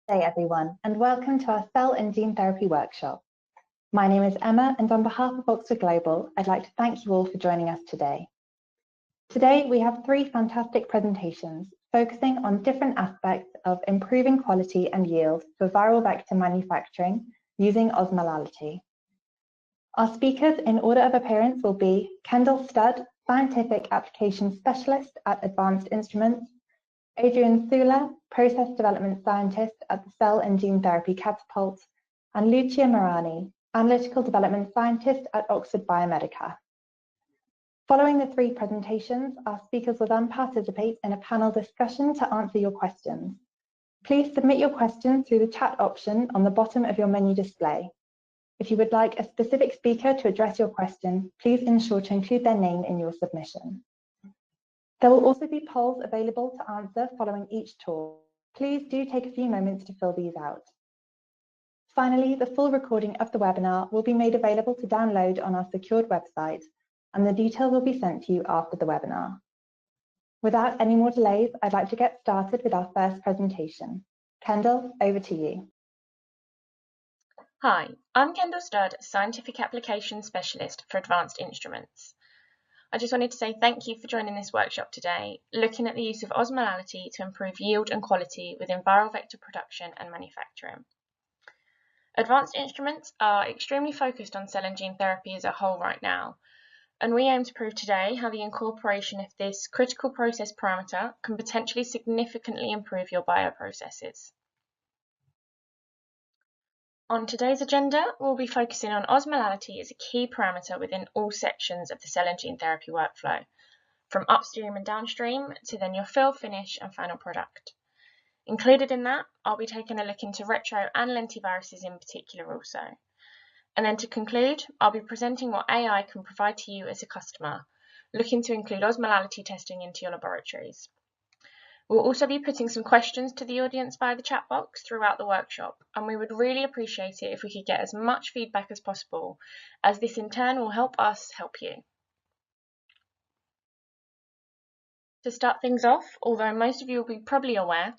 Good day, everyone, and welcome to our Cell and Gene Therapy workshop. My name is Emma, and on behalf of Oxford Global, I'd like to thank you all for joining us today. Today, we have three fantastic presentations focusing on different aspects of improving quality and yield for viral vector manufacturing using osmolality. Our speakers in order of appearance will be Kendall Studd, Scientific Applications Specialist at Advanced Instruments, Adrian Sula, Process Development Scientist at the Cell and Gene Therapy Catapult, and Lucia Marani, Analytical Development Scientist at Oxford Biomedical. Following the three presentations, our speakers will then participate in a panel discussion to answer your questions. Please submit your questions through the chat option on the bottom of your menu display. If you would like a specific speaker to address your question, please ensure to include their name in your submission. There will also be polls available to answer following each talk. Please do take a few moments to fill these out. Finally, the full recording of the webinar will be made available to download on our secured website, and the details will be sent to you after the webinar. Without any more delays, I'd like to get started with our first presentation. Kendall, over to you. Hi, I'm Kendall Studd, Scientific Applications Specialist for Advanced Instruments. I just wanted to say thank you for joining this workshop today, looking at the use of osmolality to improve yield and quality within viral vector production and manufacturing. Advanced Instruments are extremely focused on cell and gene therapy as a whole right now, and we aim to prove today how the incorporation of this critical process parameter can potentially significantly improve your bioprocesses. On today's agenda, we'll be focusing on osmolality as a key parameter within all sections of the cell and gene therapy workflow, from upstream and downstream to then your fill, finish and final product. Included in that, I'll be taking a look into retro and lentiviruses in particular also. And then to conclude, I'll be presenting what AI can provide to you as a customer, looking to include osmolality testing into your laboratories. We'll also be putting some questions to the audience via the chat box throughout the workshop, and we would really appreciate it if we could get as much feedback as possible, as this in turn will help us help you. To start things off, although most of you will be probably aware,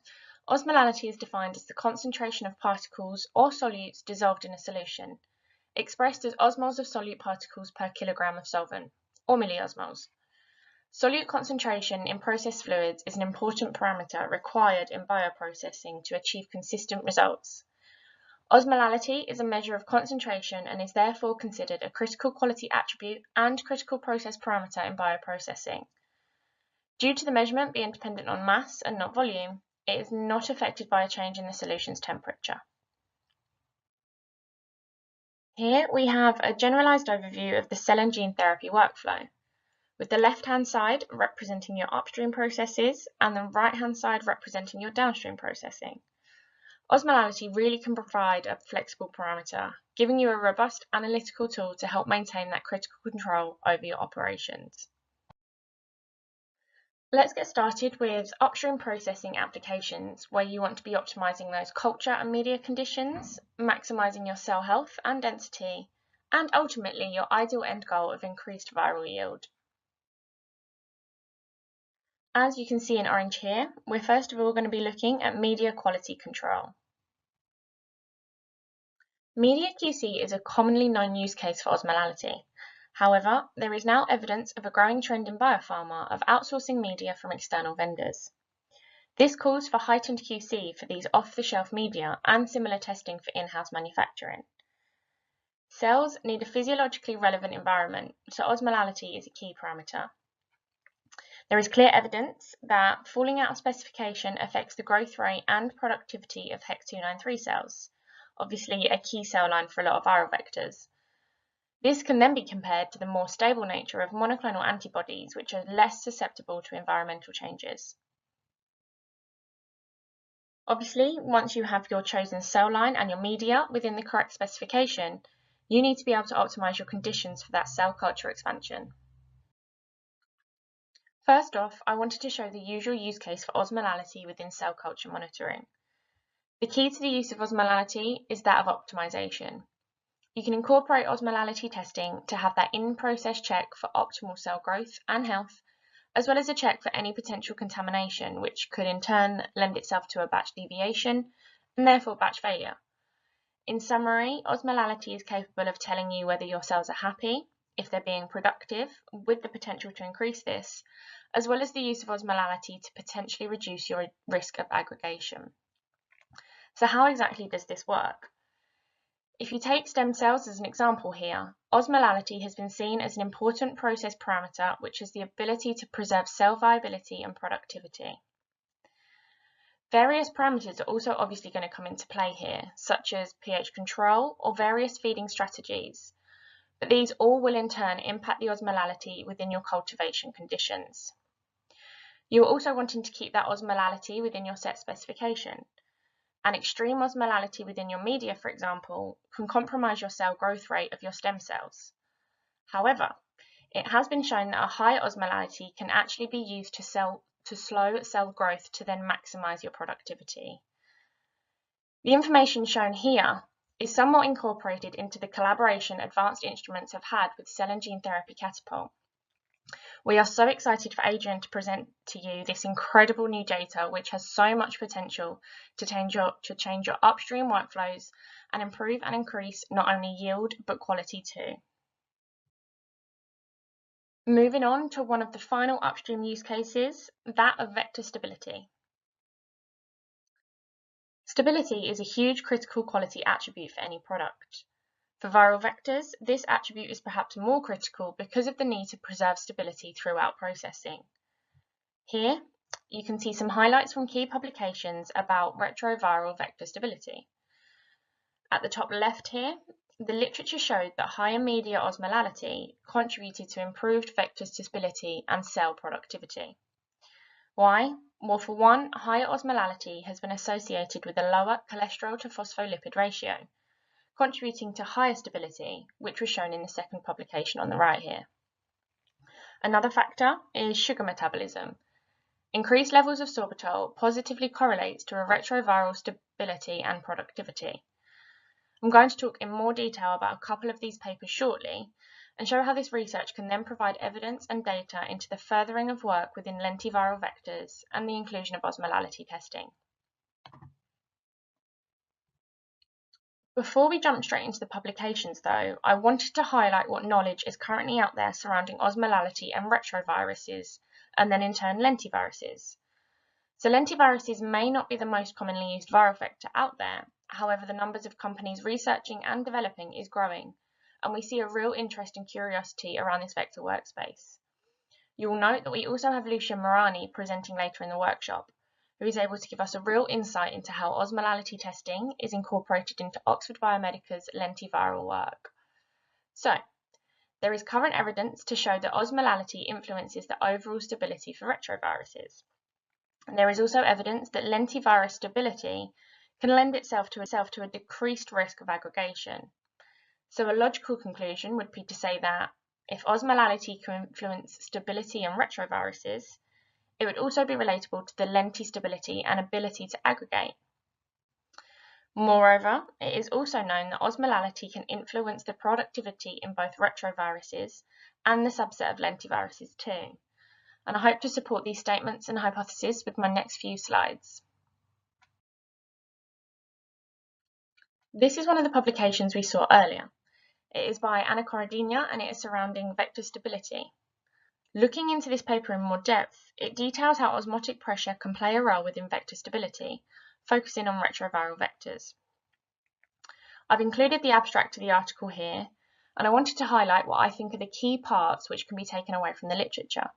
osmolality is defined as the concentration of particles or solutes dissolved in a solution, expressed as osmoles of solute particles per kilogram of solvent, or milliosmoles. Solute concentration in process fluids is an important parameter required in bioprocessing to achieve consistent results. Osmolality is a measure of concentration and is therefore considered a critical quality attribute and critical process parameter in bioprocessing. Due to the measurement being dependent on mass and not volume, it is not affected by a change in the solution's temperature. Here we have a generalized overview of the cell and gene therapy workflow, with the left-hand side representing your upstream processes and the right-hand side representing your downstream processing. Osmolality really can provide a flexible parameter, giving you a robust analytical tool to help maintain that critical control over your operations. Let's get started with upstream processing applications, where you want to be optimizing those culture and media conditions, maximizing your cell health and density, and ultimately your ideal end goal of increased viral yield. As you can see in orange here, we're first of all going to be looking at media quality control. Media QC is a commonly known use case for osmolality. However, there is now evidence of a growing trend in biopharma of outsourcing media from external vendors. This calls for heightened QC for these off-the-shelf media and similar testing for in-house manufacturing. Cells need a physiologically relevant environment, so osmolality is a key parameter. There is clear evidence that falling out of specification affects the growth rate and productivity of HEC293 cells, obviously a key cell line for a lot of viral vectors. This can then be compared to the more stable nature of monoclonal antibodies, which are less susceptible to environmental changes. Obviously, once you have your chosen cell line and your media within the correct specification, you need to be able to optimize your conditions for that cell culture expansion. First off, I wanted to show the usual use case for osmolality within cell culture monitoring. The key to the use of osmolality is that of optimization. You can incorporate osmolality testing to have that in-process check for optimal cell growth and health, as well as a check for any potential contamination, which could in turn lend itself to a batch deviation and therefore batch failure. In summary, osmolality is capable of telling you whether your cells are happy, if they're being productive, with the potential to increase this, as well as the use of osmolality to potentially reduce your risk of aggregation. So how exactly does this work? If you take stem cells as an example here, osmolality has been seen as an important process parameter which has the ability to preserve cell viability and productivity. Various parameters are also obviously going to come into play here, such as pH control or various feeding strategies, but these all will in turn impact the osmolality within your cultivation conditions. You are also wanting to keep that osmolality within your set specification. An extreme osmolality within your media, for example, can compromise your cell growth rate of your stem cells. However, it has been shown that a high osmolality can actually be used to slow cell growth to then maximize your productivity. The information shown here is somewhat incorporated into the collaboration advanced instruments have had with Cell and Gene Therapy Catapult. We are so excited for Adrian to present to you this incredible new data which has so much potential to change your upstream workflows and improve and increase not only yield but quality too. Moving on to one of the final upstream use cases, that of vector stability. Stability is a huge critical quality attribute for any product. For viral vectors, this attribute is perhaps more critical because of the need to preserve stability throughout processing. Here, you can see some highlights from key publications about retroviral vector stability. At the top left here, the literature showed that higher media osmolality contributed to improved vector stability and cell productivity. Why? Well, for one, higher osmolality has been associated with a lower cholesterol to phospholipid ratio, contributing to higher stability, which was shown in the second publication on the right here. Another factor is sugar metabolism. Increased levels of sorbitol positively correlates to a retroviral stability and productivity. I'm going to talk in more detail about a couple of these papers shortly and show how this research can then provide evidence and data into the furthering of work within lentiviral vectors and the inclusion of osmolality testing. Before we jump straight into the publications though, I wanted to highlight what knowledge is currently out there surrounding osmolality and retroviruses, and then in turn lentiviruses. So lentiviruses may not be the most commonly used viral vector out there, however the numbers of companies researching and developing is growing, and we see a real interest and curiosity around this vector workspace. You will note that we also have Lucia Morani presenting later in the workshop, who is able to give us a real insight into how osmolality testing is incorporated into Oxford Biomedical's lentiviral work. So, there is current evidence to show that osmolality influences the overall stability for retroviruses. And there is also evidence that lentivirus stability can lend itself to a decreased risk of aggregation. So a logical conclusion would be to say that if osmolality can influence stability in retroviruses, it would also be relatable to the lenti stability and ability to aggregate. Moreover, it is also known that osmolality can influence the productivity in both retroviruses and the subset of lentiviruses too. And I hope to support these statements and hypotheses with my next few slides. This is one of the publications we saw earlier. It is by Anna Corradina and it is surrounding vector stability. Looking into this paper in more depth, it details how osmotic pressure can play a role within vector stability, focusing on retroviral vectors. I've included the abstract to the article here, and I wanted to highlight what I think are the key parts which can be taken away from the literature.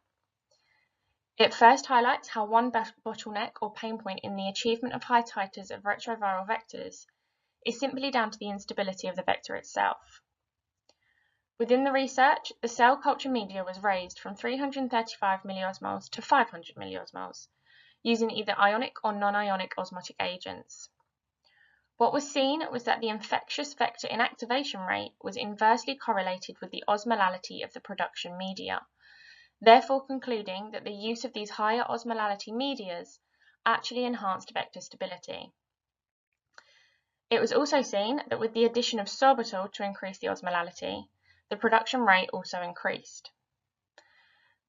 It first highlights how one bottleneck or pain point in the achievement of high titers of retroviral vectors is simply down to the instability of the vector itself. Within the research, the cell culture media was raised from 335 milliosmoles to 500 milliosmoles, using either ionic or non-ionic osmotic agents. What was seen was that the infectious vector inactivation rate was inversely correlated with the osmolality of the production media, therefore concluding that the use of these higher osmolality medias actually enhanced vector stability. It was also seen that with the addition of sorbitol to increase the osmolality, the production rate also increased.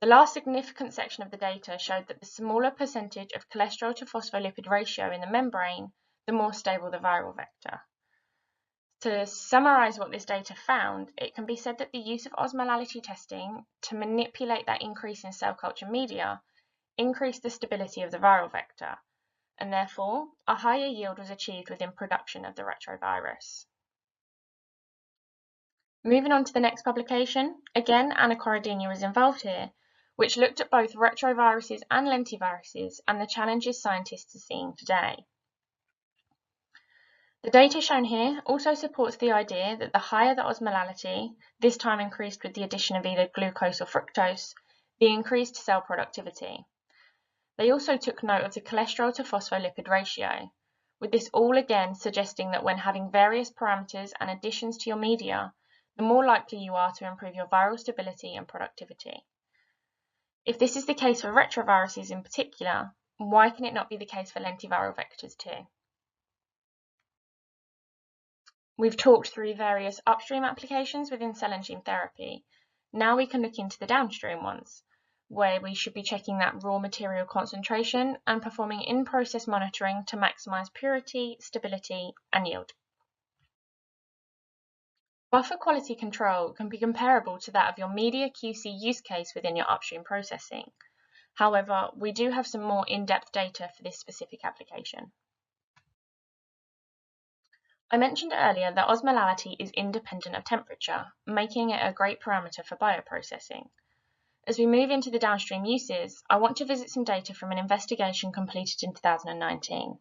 The last significant section of the data showed that the smaller percentage of cholesterol to phospholipid ratio in the membrane the more stable the viral vector. To summarise what this data found, it can be said that the use of osmolality testing to manipulate that increase in cell culture media increased the stability of the viral vector, and therefore a higher yield was achieved within production of the retrovirus. Moving on to the next publication, again Anna Corradini was involved here, which looked at both retroviruses and lentiviruses and the challenges scientists are seeing today. The data shown here also supports the idea that the higher the osmolality, this time increased with the addition of either glucose or fructose, the increased cell productivity. They also took note of the cholesterol to phospholipid ratio, with this all again suggesting that when having various parameters and additions to your media, the more likely you are to improve your viral stability and productivity. If this is the case for retroviruses in particular, why can it not be the case for lentiviral vectors too? We've talked through various upstream applications within cell and gene therapy. Now we can look into the downstream ones, where we should be checking that raw material concentration and performing in-process monitoring to maximize purity, stability, and yield. Buffer quality control can be comparable to that of your media QC use case within your upstream processing. However, we do have some more in-depth data for this specific application. I mentioned earlier that osmolality is independent of temperature, making it a great parameter for bioprocessing. As we move into the downstream uses, I want to visit some data from an investigation completed in 2019.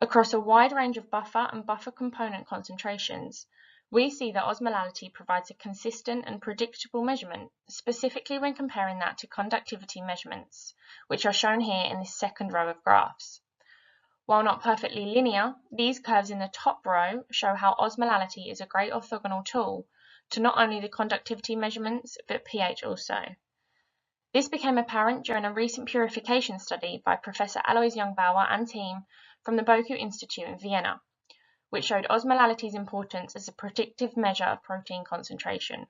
Across a wide range of buffer and buffer component concentrations, we see that osmolality provides a consistent and predictable measurement, specifically when comparing that to conductivity measurements, which are shown here in this second row of graphs. While not perfectly linear, these curves in the top row show how osmolality is a great orthogonal tool to not only the conductivity measurements, but pH also. This became apparent during a recent purification study by Professor Alois Jungbauer and team from the Boku Institute in Vienna, which showed osmolality's importance as a predictive measure of protein concentration.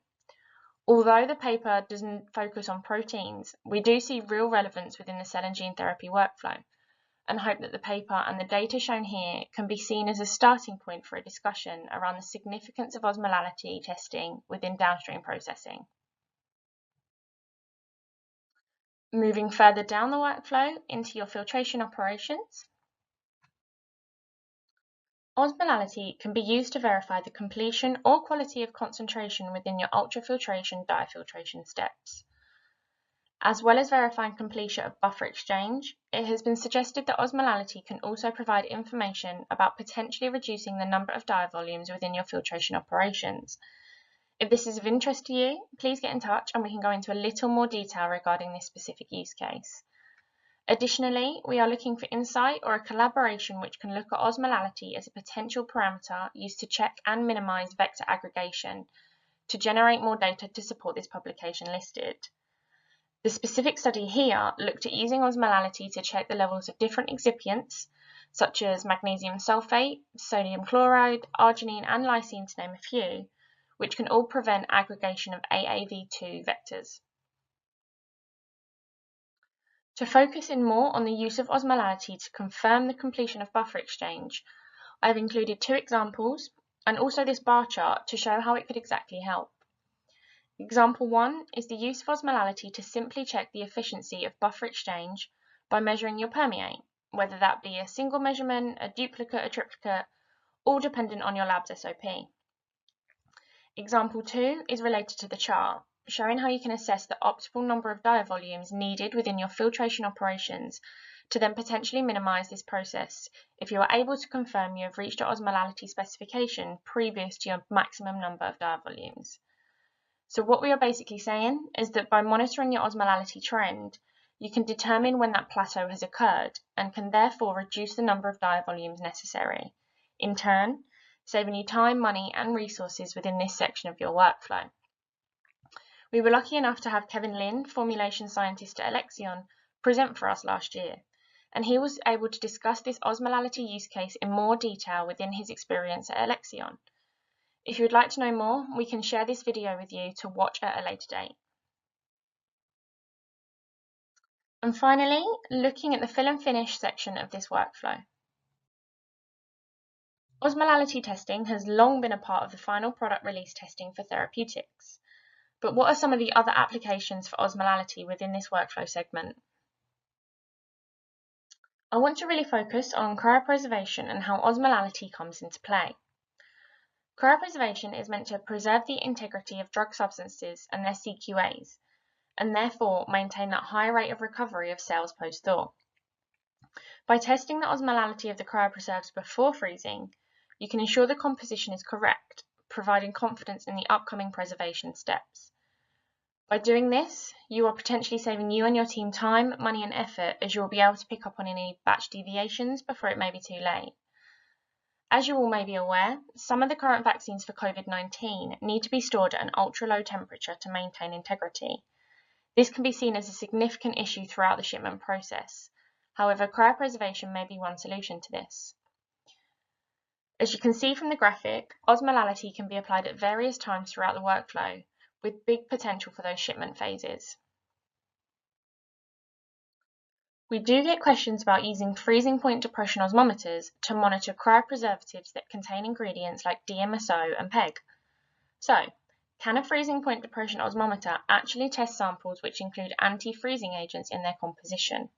Although the paper doesn't focus on proteins, we do see real relevance within the cell and gene therapy workflow, and hope that the paper and the data shown here can be seen as a starting point for a discussion around the significance of osmolality testing within downstream processing. Moving further down the workflow into your filtration operations, osmolality can be used to verify the completion or quality of concentration within your ultrafiltration diafiltration steps. As well as verifying completion of buffer exchange, it has been suggested that osmolality can also provide information about potentially reducing the number of diavolumes within your filtration operations. If this is of interest to you, please get in touch and we can go into a little more detail regarding this specific use case. Additionally, we are looking for insight or a collaboration which can look at osmolality as a potential parameter used to check and minimize vector aggregation to generate more data to support this publication listed. The specific study here looked at using osmolality to check the levels of different excipients, such as magnesium sulfate, sodium chloride, arginine, and lysine, to name a few, which can all prevent aggregation of AAV2 vectors. To focus in more on the use of osmolality to confirm the completion of buffer exchange, I have included two examples and also this bar chart to show how it could exactly help. Example 1 is the use of osmolality to simply check the efficiency of buffer exchange by measuring your permeate, whether that be a single measurement, a duplicate, a triplicate, all dependent on your lab's SOP. Example 2 is related to the chart, showing how you can assess the optimal number of diavolumes needed within your filtration operations to then potentially minimize this process if you are able to confirm you have reached your osmolality specification previous to your maximum number of diavolumes. So what we are basically saying is that by monitoring your osmolality trend, you can determine when that plateau has occurred and can therefore reduce the number of diavolumes necessary, in turn saving you time, money and resources within this section of your workflow. We were lucky enough to have Kevin Lin, formulation scientist at Alexion, present for us last year, and he was able to discuss this osmolality use case in more detail within his experience at Alexion. If you would like to know more, we can share this video with you to watch at a later date. And finally, looking at the fill and finish section of this workflow. Osmolality testing has long been a part of the final product release testing for therapeutics. But what are some of the other applications for osmolality within this workflow segment? I want to really focus on cryopreservation and how osmolality comes into play. Cryopreservation is meant to preserve the integrity of drug substances and their CQAs, and therefore maintain that high rate of recovery of cells post-thaw. By testing the osmolality of the cryopreserves before freezing, you can ensure the composition is correct, providing confidence in the upcoming preservation steps. By doing this, you are potentially saving you and your team time, money and effort, as you will be able to pick up on any batch deviations before it may be too late. As you all may be aware, some of the current vaccines for COVID-19 need to be stored at an ultra-low temperature to maintain integrity. This can be seen as a significant issue throughout the shipment process. However, cryopreservation may be one solution to this. As you can see from the graphic, osmolality can be applied at various times throughout the workflow, with big potential for those shipment phases. We do get questions about using freezing point depression osmometers to monitor cryopreservatives that contain ingredients like DMSO and PEG. So, can a freezing point depression osmometer actually test samples which include anti-freezing agents in their composition?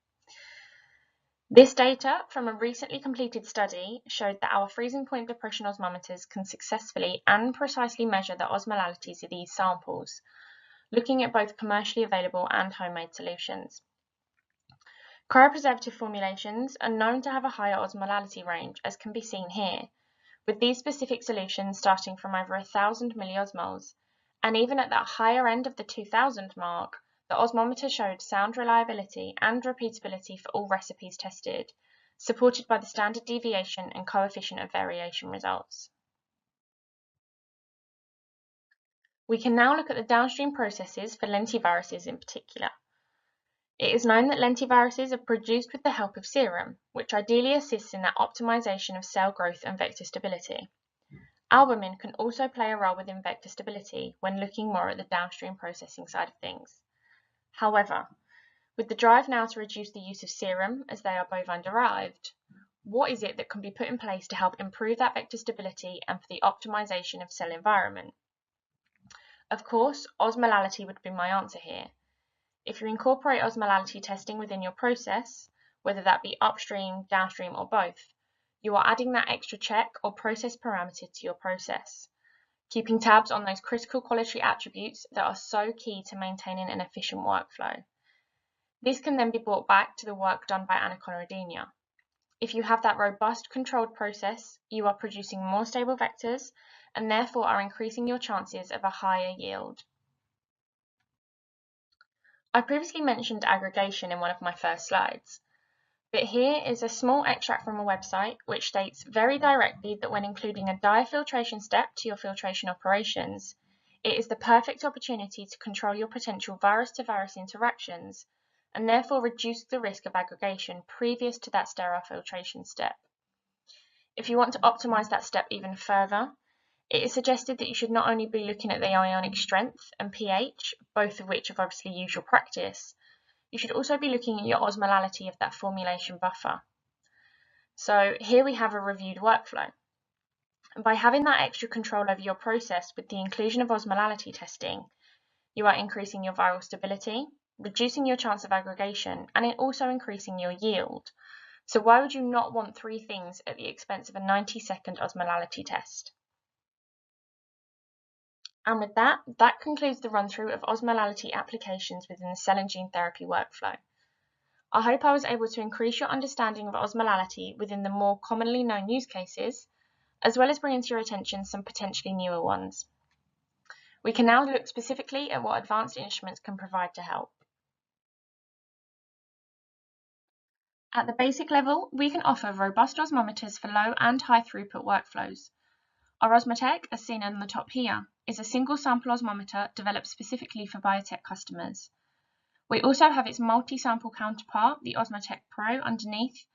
This data from a recently completed study showed that our freezing point depression osmometers can successfully and precisely measure the osmolalities of these samples, looking at both commercially available and homemade solutions. Cryopreservative formulations are known to have a higher osmolality range, as can be seen here, with these specific solutions starting from over 1,000 milliosmoles, and even at that higher end of the 2,000 mark, the osmometer showed sound reliability and repeatability for all recipes tested, supported by the standard deviation and coefficient of variation results. We can now look at the downstream processes for lentiviruses in particular. It is known that lentiviruses are produced with the help of serum, which ideally assists in that optimization of cell growth and vector stability. Albumin can also play a role within vector stability when looking more at the downstream processing side of things. However, with the drive now to reduce the use of serum as they are bovine derived, what is it that can be put in place to help improve that vector stability and for the optimization of cell environment? Of course, osmolality would be my answer here. If you incorporate osmolality testing within your process, whether that be upstream, downstream or both, you are adding that extra check or process parameter to your process, keeping tabs on those critical quality attributes that are so key to maintaining an efficient workflow. This can then be brought back to the work done by anaconidemia. If you have that robust controlled process, you are producing more stable vectors and therefore are increasing your chances of a higher yield. I previously mentioned aggregation in one of my first slides, but here is a small extract from a website which states very directly that when including a diafiltration step to your filtration operations, it is the perfect opportunity to control your potential virus-to-virus interactions and therefore reduce the risk of aggregation previous to that sterile filtration step. If you want to optimize that step even further, it is suggested that you should not only be looking at the ionic strength and pH, both of which are obviously usual practice, you should also be looking at your osmolality of that formulation buffer. So here we have a reviewed workflow. By having that extra control over your process with the inclusion of osmolality testing, you are increasing your viral stability, reducing your chance of aggregation, and also increasing your yield. So why would you not want three things at the expense of a 90-second osmolality test? And with that concludes the run-through of osmolality applications within the cell and gene therapy workflow. I hope I was able to increase your understanding of osmolality within the more commonly known use cases, as well as bringing to your attention some potentially newer ones. We can now look specifically at what advanced instruments can provide to help. At the basic level, we can offer robust osmometers for low and high throughput workflows. Our Osmotech, as seen on the top here, is a single sample osmometer developed specifically for biotech customers. We also have its multi-sample counterpart, the Osmotech Pro, underneath,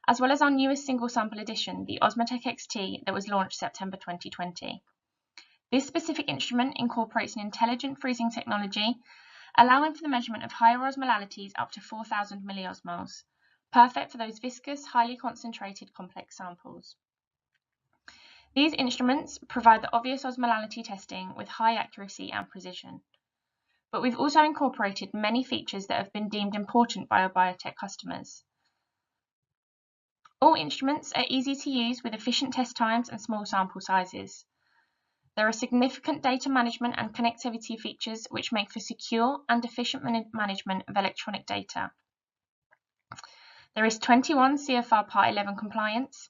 as well as our newest single sample edition, the Osmotech XT, that was launched September 2020. This specific instrument incorporates an intelligent freezing technology, allowing for the measurement of higher osmolalities up to 4,000 milliosmoles, perfect for those viscous, highly concentrated complex samples. These instruments provide the obvious osmolality testing with high accuracy and precision. But we've also incorporated many features that have been deemed important by our biotech customers. All instruments are easy to use with efficient test times and small sample sizes. There are significant data management and connectivity features which make for secure and efficient management of electronic data. There is 21 CFR Part 11 compliance,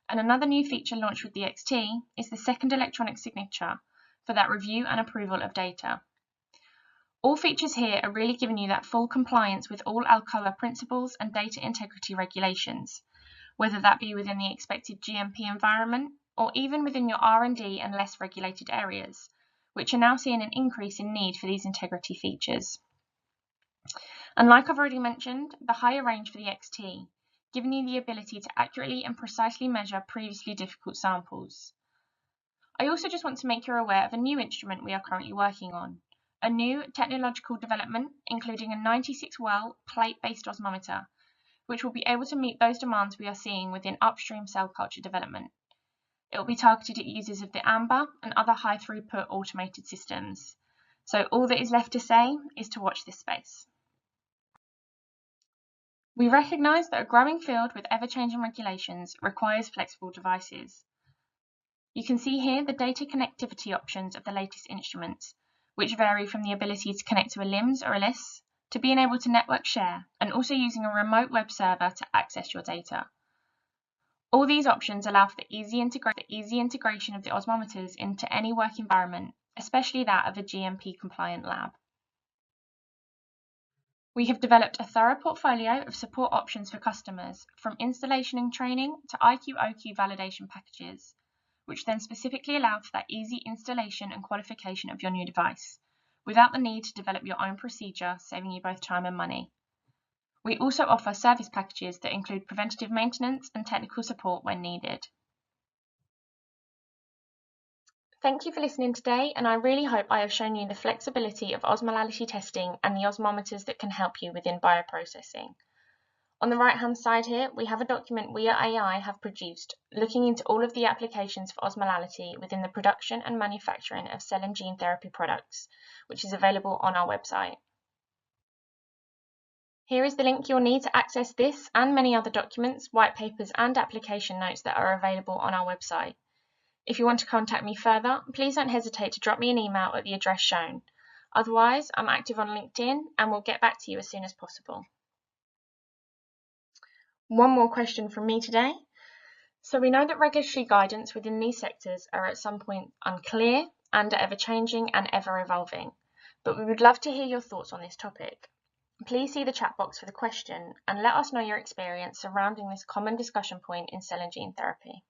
and another new feature launched with the XT is the second electronic signature for that review and approval of data. All features here are really giving you that full compliance with all Alcoa principles and data integrity regulations, whether that be within the expected GMP environment or even within your R&D and less regulated areas, which are now seeing an increase in need for these integrity features. And like I've already mentioned, the higher range for the XT, giving you the ability to accurately and precisely measure previously difficult samples. I also just want to make you aware of a new instrument we are currently working on, a new technological development including a 96-well plate-based osmometer, which will be able to meet those demands we are seeing within upstream cell culture development. It will be targeted at users of the AMBER and other high-throughput automated systems. So all that is left to say is to watch this space. We recognise that a growing field with ever-changing regulations requires flexible devices. You can see here the data connectivity options of the latest instruments, which vary from the ability to connect to a LIMS or a LIS, to being able to network share, and also using a remote web server to access your data. All these options allow for the easy integration of the osmometers into any work environment, especially that of a GMP-compliant lab. We have developed a thorough portfolio of support options for customers, from installation and training to IQ/OQ validation packages, which then specifically allow for that easy installation and qualification of your new device, without the need to develop your own procedure, saving you both time and money. We also offer service packages that include preventative maintenance and technical support when needed. Thank you for listening today, and I really hope I have shown you the flexibility of osmolality testing and the osmometers that can help you within bioprocessing. On the right-hand side here, we have a document we at AI have produced, looking into all of the applications for osmolality within the production and manufacturing of cell and gene therapy products, which is available on our website. Here is the link you'll need to access this and many other documents, white papers and application notes that are available on our website. If you want to contact me further, please don't hesitate to drop me an email at the address shown. Otherwise, I'm active on LinkedIn and will get back to you as soon as possible. One more question from me today. So we know that regulatory guidance within these sectors are at some point unclear and are ever-changing and ever-evolving, but we would love to hear your thoughts on this topic. Please see the chat box for the question and let us know your experience surrounding this common discussion point in cell and gene therapy.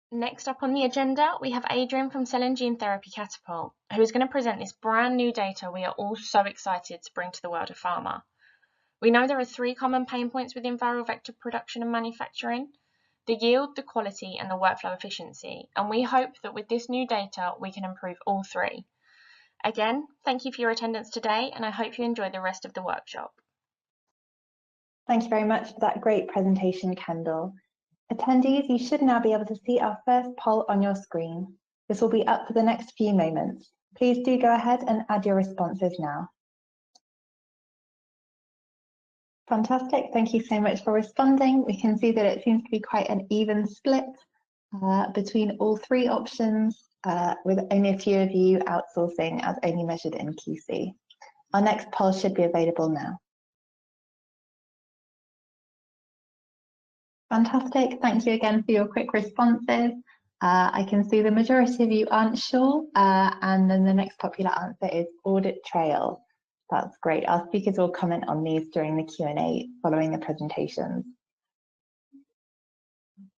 Next up on the agenda, we have Adrian from Cell and Gene Therapy Catapult, who is going to present this brand new data we are all so excited to bring to the world of pharma. We know there are 3 common pain points within viral vector production and manufacturing: the yield, the quality, and the workflow efficiency, and we hope that with this new data we can improve all 3. Again, thank you for your attendance today, and I hope you enjoy the rest of the workshop. Thank you very much for that great presentation, Kendall. Attendees, you should now be able to see our first poll on your screen. This will be up for the next few moments. Please do go ahead and add your responses now. Fantastic, thank you so much for responding. We can see that it seems to be quite an even split between all 3 options, with only a few of you outsourcing as only measured in QC. Our next poll should be available now. Fantastic, thank you again for your quick responses. I can see the majority of you aren't sure, and then the next popular answer is audit trail. That's great. Our speakers will comment on these during the Q&A following the presentations.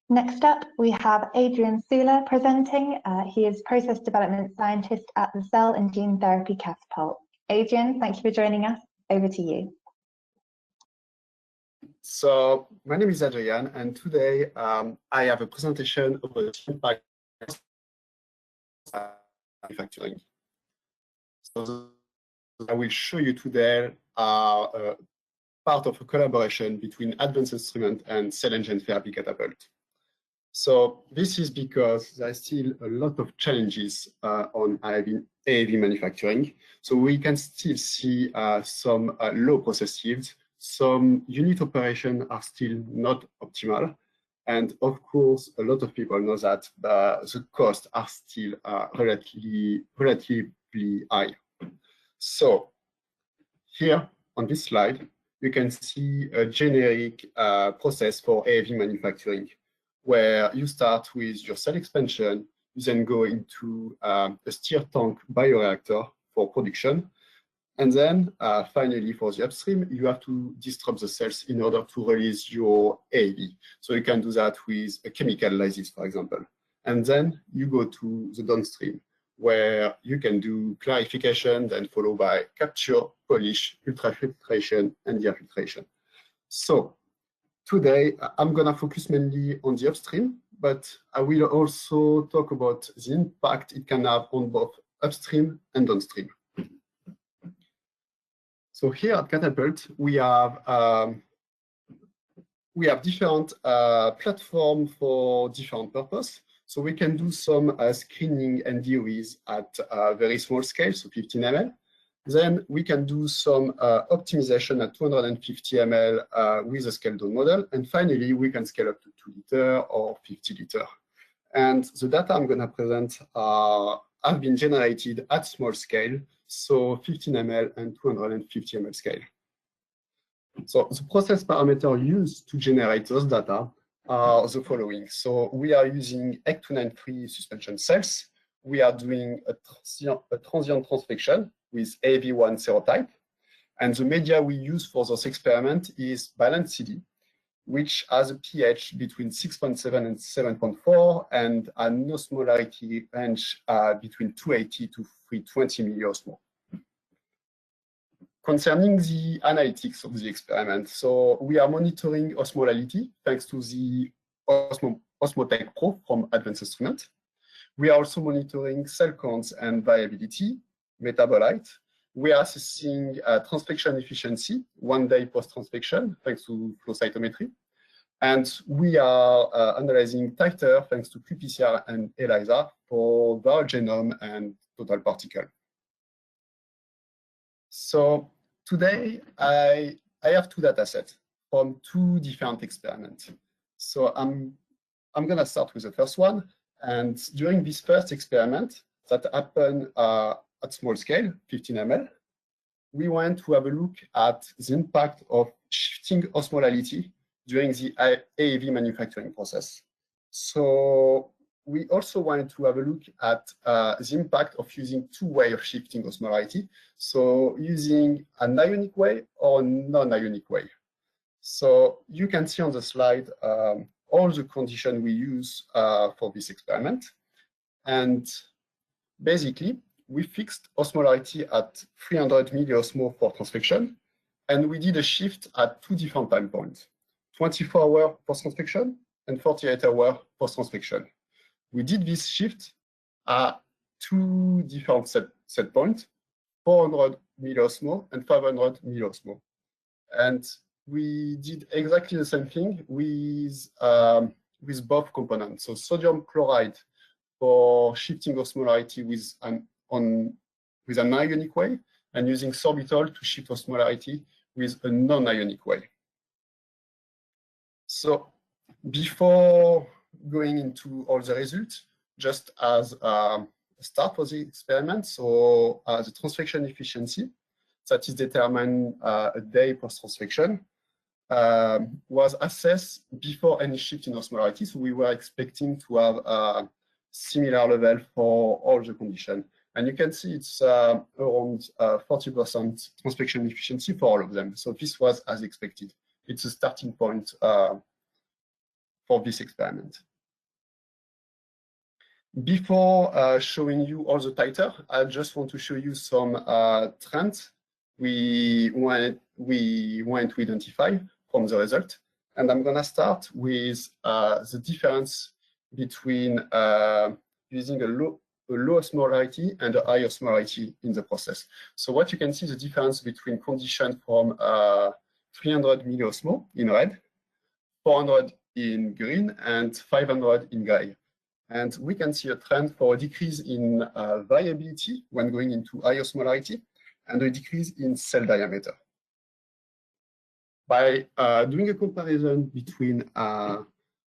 Next up, we have Adrian Sula presenting. He is Process Development Scientist at the Cell and Gene Therapy Catapult. Adrian, thank you for joining us. Over to you. So my name is Adrian, and today I have a presentation of the impact manufacturing. So I will show you today part of a collaboration between Advanced Instrument and Cell and Gene Therapy Catapult. So this is because there are still a lot of challenges on AAV manufacturing. So we can still see some low process yields. Some unit operations are still not optimal. And of course, a lot of people know that the costs are still relatively high. So here on this slide, you can see a generic process for AAV manufacturing, where you start with your cell expansion, you then go into a stir tank bioreactor for production. And then finally, for the upstream, you have to disrupt the cells in order to release your AAV. So you can do that with a chemical lysis, for example. And then you go to the downstream, where you can do clarification, then followed by capture, polish, ultrafiltration, and deair filtration. So today, I'm going to focus mainly on the upstream, but I will also talk about the impact it can have on both upstream and downstream. So here at Catapult, we have different platforms for different purposes. So we can do some screening and DOEs at a very small scale, so 15 ml. Then we can do some optimization at 250 ml with a scaled down model. And finally, we can scale up to 2 liter or 50 liter. And the data I'm going to present have been generated at small scale, so 15 ml and 250 ml scale. So the process parameters used to generate those data are the following. So we are using HEC-293 suspension cells. We are doing a transient transfection with AAV1 serotype. And the media we use for this experiment is balanced CD, which has a pH between 6.7 and 7.4 and an osmolarity range between 280 to 320 milliosmol. Concerning the analytics of the experiment, so we are monitoring osmolality thanks to the Osmotech Pro from Advanced Instrument. We are also monitoring cell counts and viability, metabolite. We are assessing transfection efficiency 1 day post-transfection thanks to flow cytometry. And we are analyzing titer thanks to qPCR and ELISA for viral genome and total particle. So today I have 2 data sets from 2 different experiments. So I'm going to start with the first one. And during this first experiment that happened at small scale, 15 ml, we went to have a look at the impact of shifting osmolality during the AAV manufacturing process. So we also wanted to have a look at the impact of using 2 ways of shifting osmolality. So using an ionic way or non-ionic way. So you can see on the slide all the conditions we use for this experiment. And basically, we fixed osmolarity at 300 milliosmol for transfection. And we did a shift at 2 different time points, 24 hours post-transfection and 48 hours post-transfection. We did this shift at 2 different set points, 400 milliosmol and 500 milliosmol. And we did exactly the same thing with both components. So sodium chloride for shifting osmolarity with an ionic way, and using sorbitol to shift osmolarity with a non-ionic way. So before going into all the results, just as a start for the experiment, so the transfection efficiency that is determined a day post-transfection was assessed before any shift in osmolarity. So we were expecting to have a similar level for all the conditions. And you can see it's around 40% transfection efficiency for all of them. So this was as expected. It's a starting point for this experiment. Before showing you all the titer, I just want to show you some trends we want to identify from the result. And I'm going to start with the difference between using a low osmolarity and a high osmolarity in the process. So what you can see is the difference between conditions from 300 milliosmol in red, 400 in in green and 500 in gray. And we can see a trend for a decrease in variability when going into high osmolarity and a decrease in cell diameter. By doing a comparison between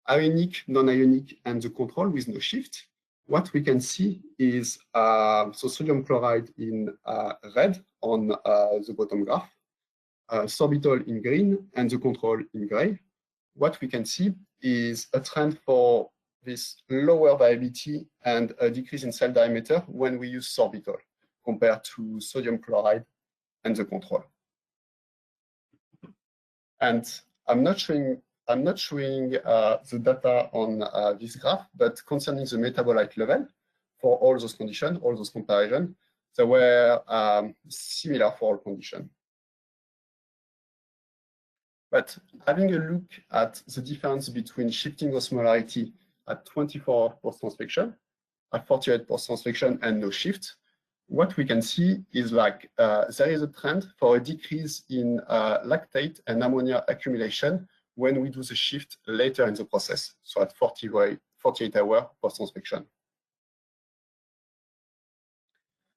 ionic, non-ionic, and the control with no shift, what we can see is so sodium chloride in red on the bottom graph, sorbitol in green, and the control in gray. What we can see is a trend for this lower variability and a decrease in cell diameter when we use sorbitol compared to sodium chloride and the control. And I'm not showing the data on this graph, but concerning the metabolite level for all those conditions, all those comparisons, they were similar for all conditions. But having a look at the difference between shifting osmolarity at 24 hours post-transfection, at 48 post-transfection, and no shift, what we can see is like there is a trend for a decrease in lactate and ammonia accumulation when we do the shift later in the process, so at 48 hours post-transfection.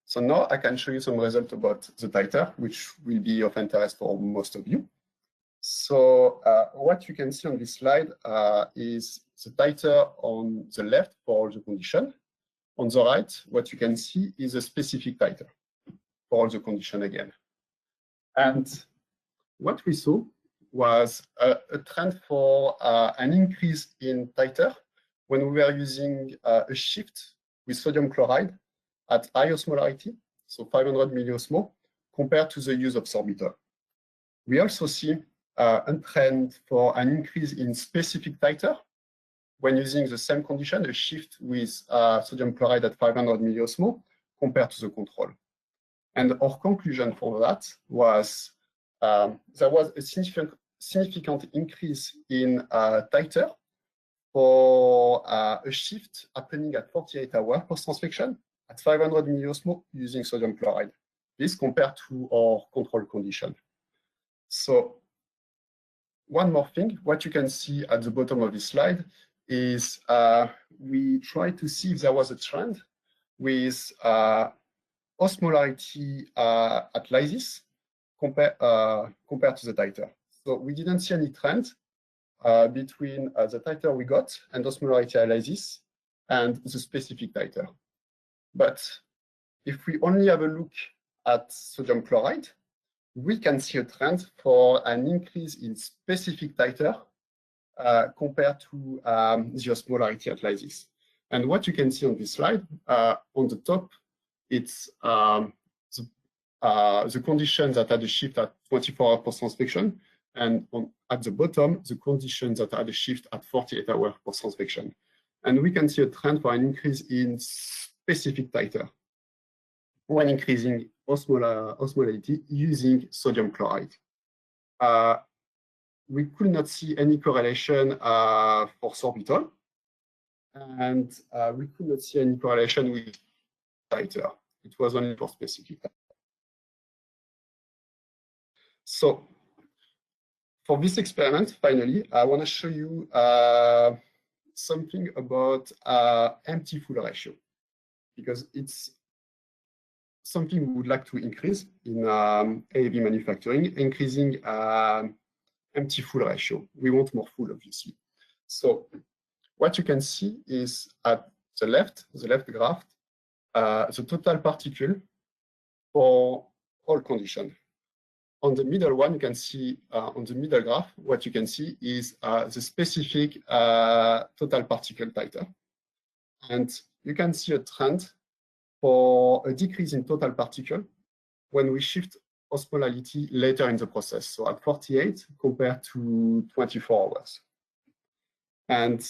So now I can show you some results about the titer, which will be of interest for most of you. So what you can see on this slide is the titer on the left for all the condition. On the right, what you can see is a specific titer for all the condition again. And what we saw was a trend for an increase in titer when we were using a shift with sodium chloride at high osmolarity, so 500 milliosmol, compared to the use of sorbitol. We also see a trend for an increase in specific titer when using the same condition, a shift with sodium chloride at 500 milliosmol compared to the control. And our conclusion for that was there was a significant increase in titer for a shift happening at 48 hours post-transfection at 500 milliosmol using sodium chloride. This compared to our control condition. So one more thing, what you can see at the bottom of this slide is we try to see if there was a trend with osmolarity at lysis compared to the titer. So we didn't see any trend between the titer we got and osmolarity at lysis and the specific titer. But if we only have a look at sodium chloride, we can see a trend for an increase in specific titer compared to the osmolarity at lysis. And what you can see on this slide, on the top, it's the conditions that had a shift at 24 hours post-transfection, and at the bottom, the conditions that had a shift at 48 hours post-transfection. And we can see a trend for an increase in specific titer when increasing osmolality using sodium chloride. We could not see any correlation for sorbitol, and we could not see any correlation with titer. It was only for specific titer. So for this experiment, finally, I want to show you something about empty-full ratio, because it's something we would like to increase in AAV manufacturing, increasing empty-full ratio. We want more full, obviously. So what you can see is at the left graph, the total particle for all conditions. On the middle one, you can see on the middle graph, what you can see is the specific total particle titer. And you can see a trend for a decrease in total particle when we shift osmolality later in the process, so at 48 compared to 24 hours. And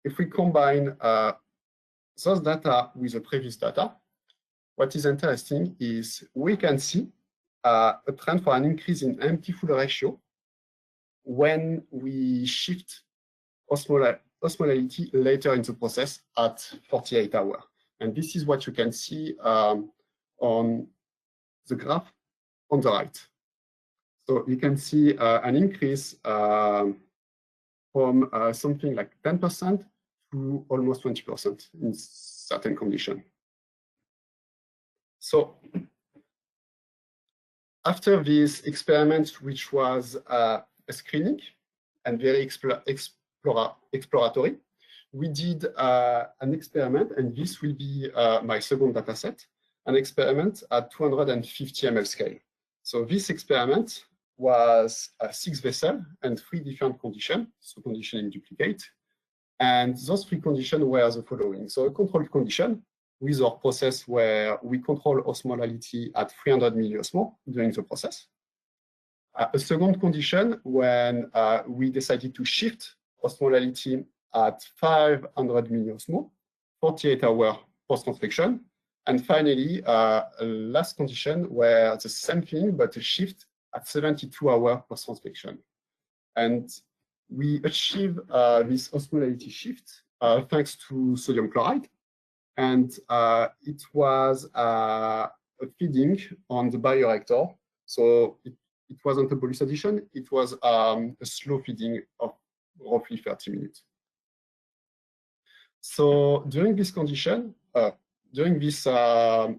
if we combine those data with the previous data, what is interesting is we can see a trend for an increase in empty-full ratio when we shift osmolality later in the process at 48 hours. And this is what you can see on the graph on the right. So you can see an increase for from something like 10% to almost 20% in certain conditions. So after this experiment, which was a screening and very exploratory, we did an experiment, and this will be my second data set, an experiment at 250 ml scale. So this experiment was 6 vessels and 3 different conditions, so condition in duplicate. And those 3 conditions were the following. So a controlled condition with our process where we control osmolality at 300 milliosmol during the process. A second condition when we decided to shift osmolality at 500 milliosmol, 48 hours post-transfection. And finally, a last condition where the same thing, but a shift at 72 hours post-transfection. And we achieve this osmolality shift thanks to sodium chloride. And it was a feeding on the bioreactor. So it wasn't a bolus addition, it was a slow feeding of roughly 30 minutes. So during this condition, during this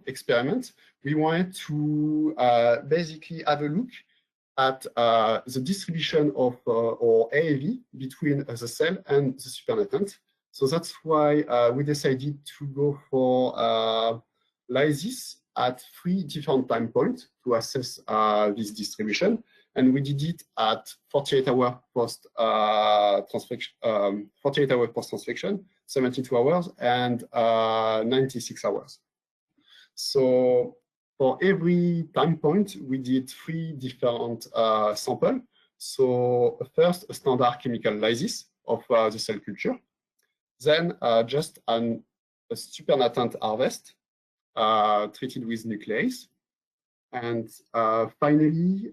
experiment, we wanted to basically have a look at the distribution of our AAV between the cell and the supernatant. So that's why we decided to go for lysis at 3 different time points to assess this distribution. And we did it at 48 hours post-transfection, 48 hours post-transfection, 72 hours, and 96 hours. So for every time point, we did 3 different samples. So first, a standard chemical lysis of the cell culture. Then just a supernatant harvest treated with nuclease. And finally,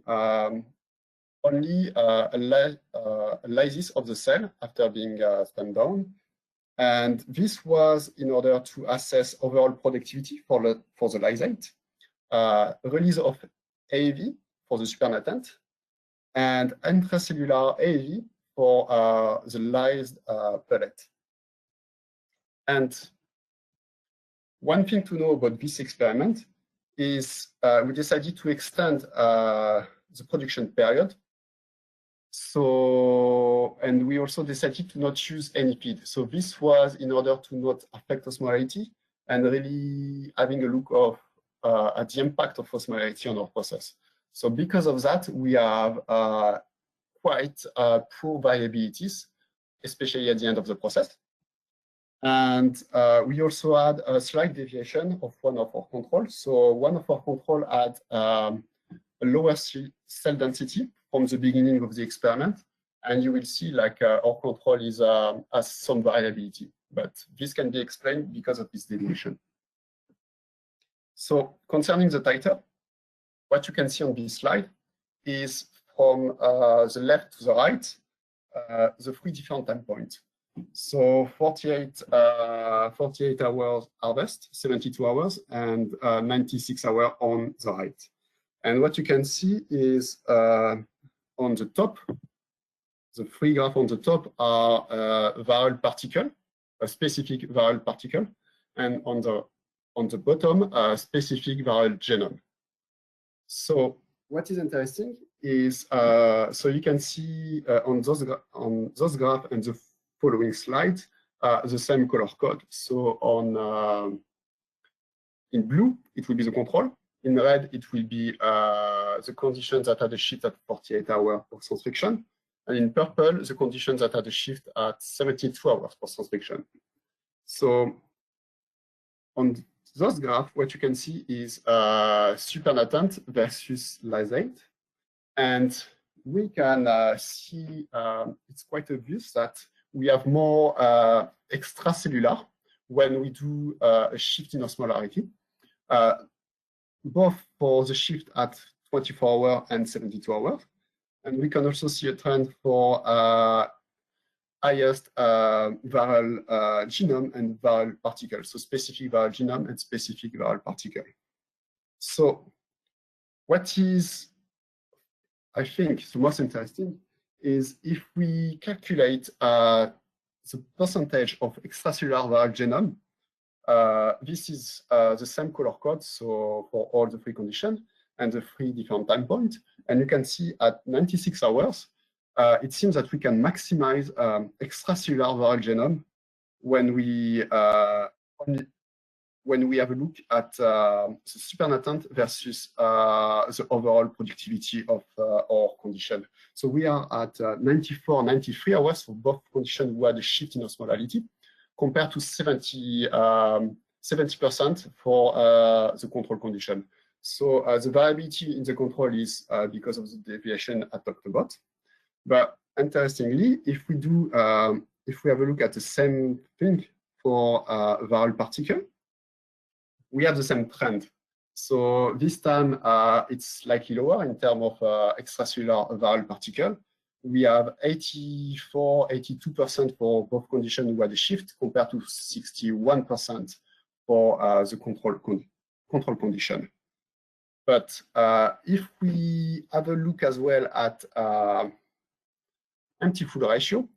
only a lysis of the cell after being spun down. And this was in order to assess overall productivity for the lysate, release of AAV for the supernatant, and intracellular AAV for the lysed pellet. And one thing to know about this experiment is we decided to extend the production period. So, and we also decided to not use any feed. So this was in order to not affect osmolality and really having a look of at the impact of osmolality on our process. So because of that, we have quite poor variabilities, especially at the end of the process. And we also had a slight deviation of one of our controls. So one of our controls had a lower cell density from the beginning of the experiment. And you will see like our control is has some variability, but this can be explained because of this deviation. So concerning the titer, what you can see on this slide is from the left to the right, the 3 different time points. So 48 hours harvest, 72 hours, and 96 hours on the right. And what you can see is on the top, the 3 graphs on the top are viral particle, a specific viral particle, and on the bottom, a specific viral genome. So what is interesting is, so you can see on those graphs and the following slides, the same color code. So on in blue, it will be the control. In red, it will be the conditions that had a shift at 48 hours post-transfection. And in purple, the conditions that had a shift at 72 hours post-transfection. So on those graphs, what you can see is supernatant versus lysate. And we can see, it's quite obvious that we have more extracellular when we do a shift in osmolarity, both for the shift at 24 hours and 72 hours. And we can also see a trend for highest viral genome and viral particle, so specific viral genome and specific viral particle. So what is, I think, the most interesting is if we calculate the percentage of extracellular viral genome, this is the same color code, so for all the 3 conditions and the 3 different time points. And you can see at 96 hours, it seems that we can maximize extracellular viral genome when we have a look at the supernatant versus the overall productivity of our condition. So we are at 94, 93 hours for both conditions who had a shift in osmolality, compared to 70% for the control condition. So the variability in the control is because of the deviation I talked about. But interestingly, if we have a look at the same thing for viral particle, we have the same trend. So this time it's slightly lower in terms of extracellular viral particle. We have 84, 82% for both conditions who had a shift, compared to 61% for the control condition. But if we have a look as well at empty full ratio,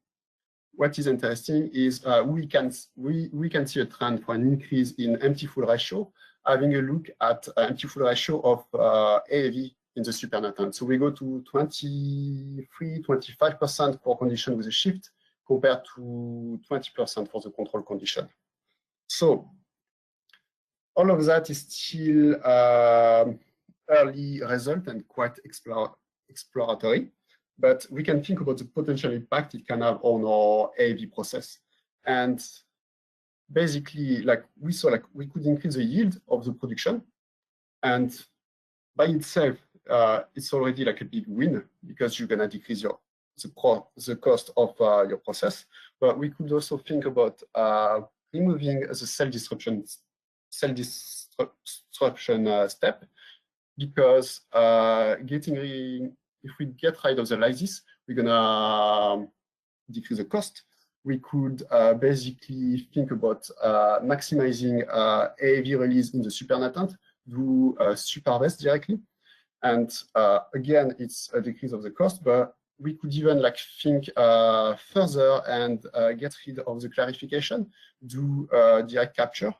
what is interesting is we can see a trend for an increase in empty full ratio, having a look at empty full ratio of AAV in the supernatant. So we go to 23, 25% for condition with a shift, compared to 20% for the control condition. So all of that is still early result and quite exploratory. But we can think about the potential impact it can have on our AAV process. And basically, like we saw, like we could increase the yield of the production. And by itself, it's already like a big win, because you're gonna decrease the cost of your process. But we could also think about removing the cell disruption step, because if we get rid of the lysis, we're gonna decrease the cost. We could basically think about maximizing AAV release in the supernatant, do superharvest directly. And again, it's a decrease of the cost, but we could even like think further and get rid of the clarification, do direct capture.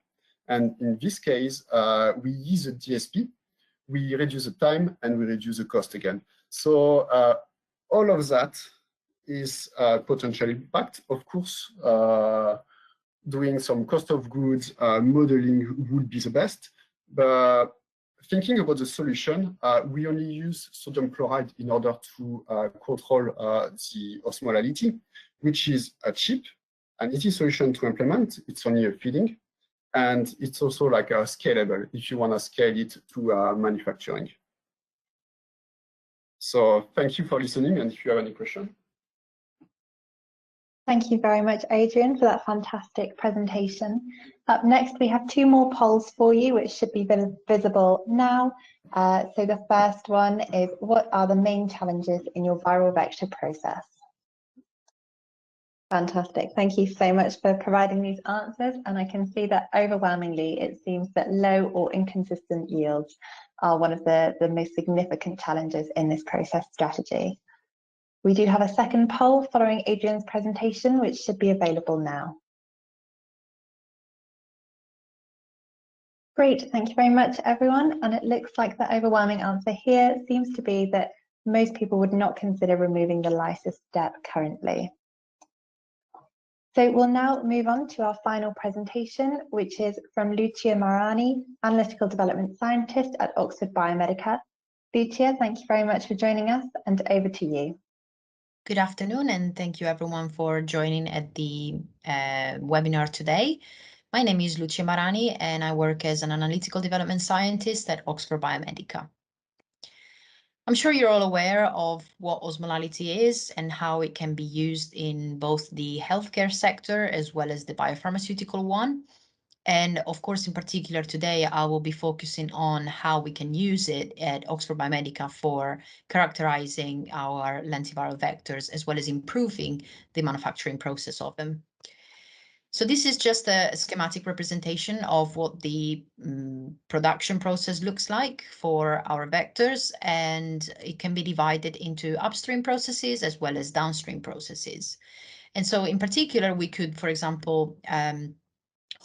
And in this case, we use a DSP, we reduce the time, and we reduce the cost again. So all of that is potential impact. Of course, doing some cost of goods modeling would be the best. But thinking about the solution, we only use sodium chloride in order to control the osmolality, which is cheap, an easy solution to implement. It's only a feeding. And it's also like scalable if you want to scale it to manufacturing. So thank you for listening, and if you have any question. Thank you very much, Adrian, for that fantastic presentation. Up next, we have 2 more polls for you, which should be visible now. So the first one is, what are the main challenges in your viral vector process? Fantastic. Thank you so much for providing these answers. And I can see that overwhelmingly, it seems that low or inconsistent yields are one of the most significant challenges in this process strategy. We do have a second poll following Adrian's presentation, which should be available now. Great, thank you very much, everyone. And it looks like the overwhelming answer here seems to be that most people would not consider removing the lysis step currently. So we'll now move on to our final presentation, which is from Lucia Marani, Analytical Development Scientist at Oxford Biomedical. Lucia, thank you very much for joining us, and over to you. Good afternoon, and thank you everyone for joining at the webinar today. My name is Lucia Marani, and I work as an Analytical Development Scientist at Oxford Biomedical. I'm sure you're all aware of what osmolality is and how it can be used in both the healthcare sector as well as the biopharmaceutical one. And of course, in particular today, I will be focusing on how we can use it at Oxford Biomedical for characterizing our lentiviral vectors, as well as improving the manufacturing process of them. So this is just a schematic representation of what the production process looks like for our vectors, and it can be divided into upstream processes as well as downstream processes. And so in particular, we could, for example,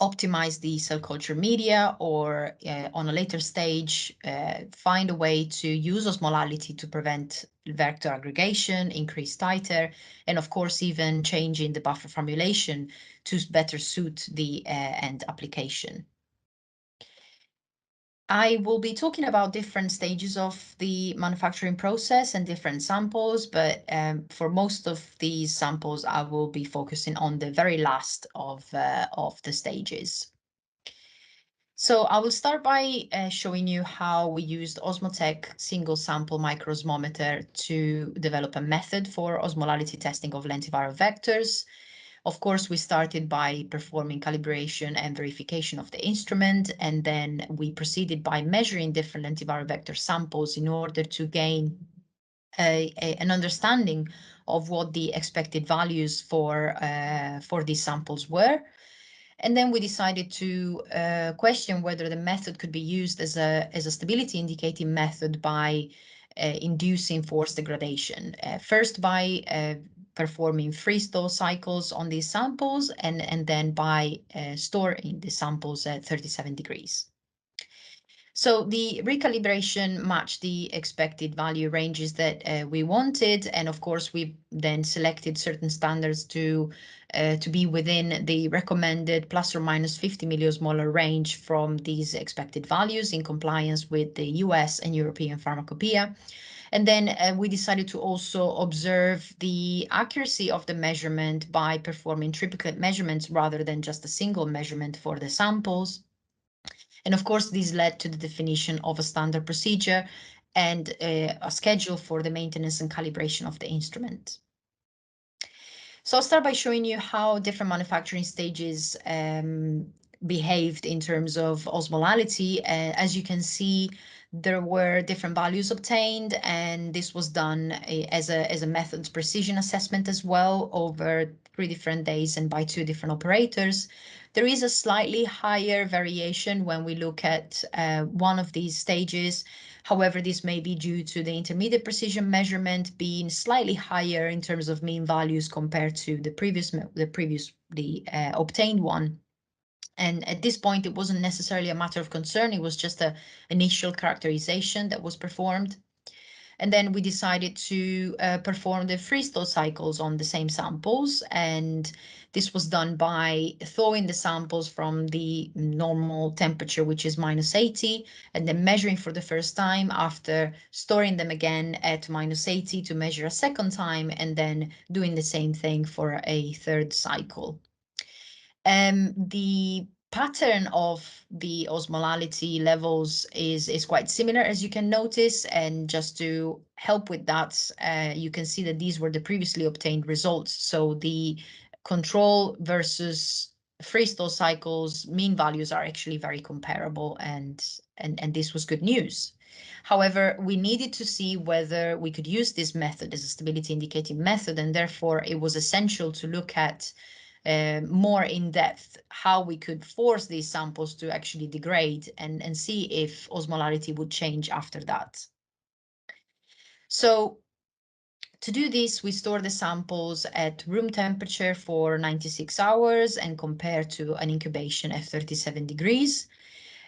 optimize the cell culture media, or on a later stage, find a way to use osmolality to prevent vector aggregation, increase titer, and of course, even changing the buffer formulation to better suit the end application. I will be talking about different stages of the manufacturing process and different samples, but for most of these samples, I will be focusing on the very last of the stages. So I will start by showing you how we used Osmotec single sample microosmometer to develop a method for osmolality testing of lentiviral vectors. Of course, we started by performing calibration and verification of the instrument, and then we proceeded by measuring different lentiviral vector samples in order to gain an understanding of what the expected values for these samples were. And then we decided to question whether the method could be used as a stability indicating method by inducing force degradation. First by performing freeze-thaw cycles on these samples, and then by storing the samples at 37 degrees. So the recalibration matched the expected value ranges that we wanted, and of course we then selected certain standards to be within the recommended plus or minus 50 milliosmolar range from these expected values, in compliance with the US and European pharmacopoeia. And then we decided to also observe the accuracy of the measurement by performing triplicate measurements rather than just a single measurement for the samples. And of course, this led to the definition of a standard procedure and a schedule for the maintenance and calibration of the instrument. So I'll start by showing you how different manufacturing stages behaved in terms of osmolality. As you can see, there were different values obtained, and this was done as a methods precision assessment as well over 3 different days and by 2 different operators. There is a slightly higher variation when we look at one of these stages. However, this may be due to the intermediate precision measurement being slightly higher in terms of mean values compared to the previously obtained one. And at this point, it wasn't necessarily a matter of concern. It was just an initial characterization that was performed. And then we decided to perform the freeze-thaw cycles on the same samples. And this was done by thawing the samples from the normal temperature, which is -80, and then measuring for the first time after storing them again at -80 to measure a second time, and then doing the same thing for a third cycle. The pattern of the osmolality levels is quite similar, as you can notice. And just to help with that, you can see that these were the previously obtained results. So the control versus freeze-thaw cycles mean values are actually very comparable, and this was good news. However, we needed to see whether we could use this method as a stability indicating method, and therefore it was essential to look at more in depth how we could force these samples to actually degrade, and see if osmolarity would change after that. So to do this, we store the samples at room temperature for 96 hours and compare to an incubation at 37 degrees.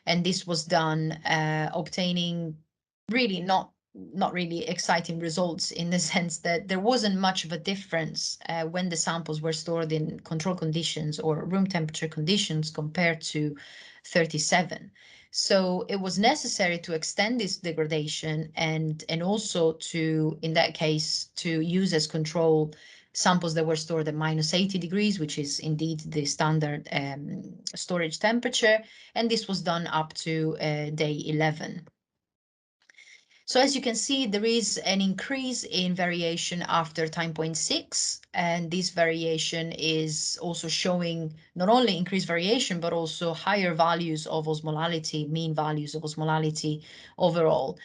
And this was done obtaining really not really exciting results, in the sense that there wasn't much of a difference when the samples were stored in control conditions or room temperature conditions compared to 37. So it was necessary to extend this degradation, and also to, in that case, to use as control samples that were stored at -80 degrees, which is indeed the standard storage temperature. And this was done up to day 11. So as you can see, there is an increase in variation after time point 6, and this variation is also showing not only increased variation, but also higher values of osmolality, mean values of osmolality overall.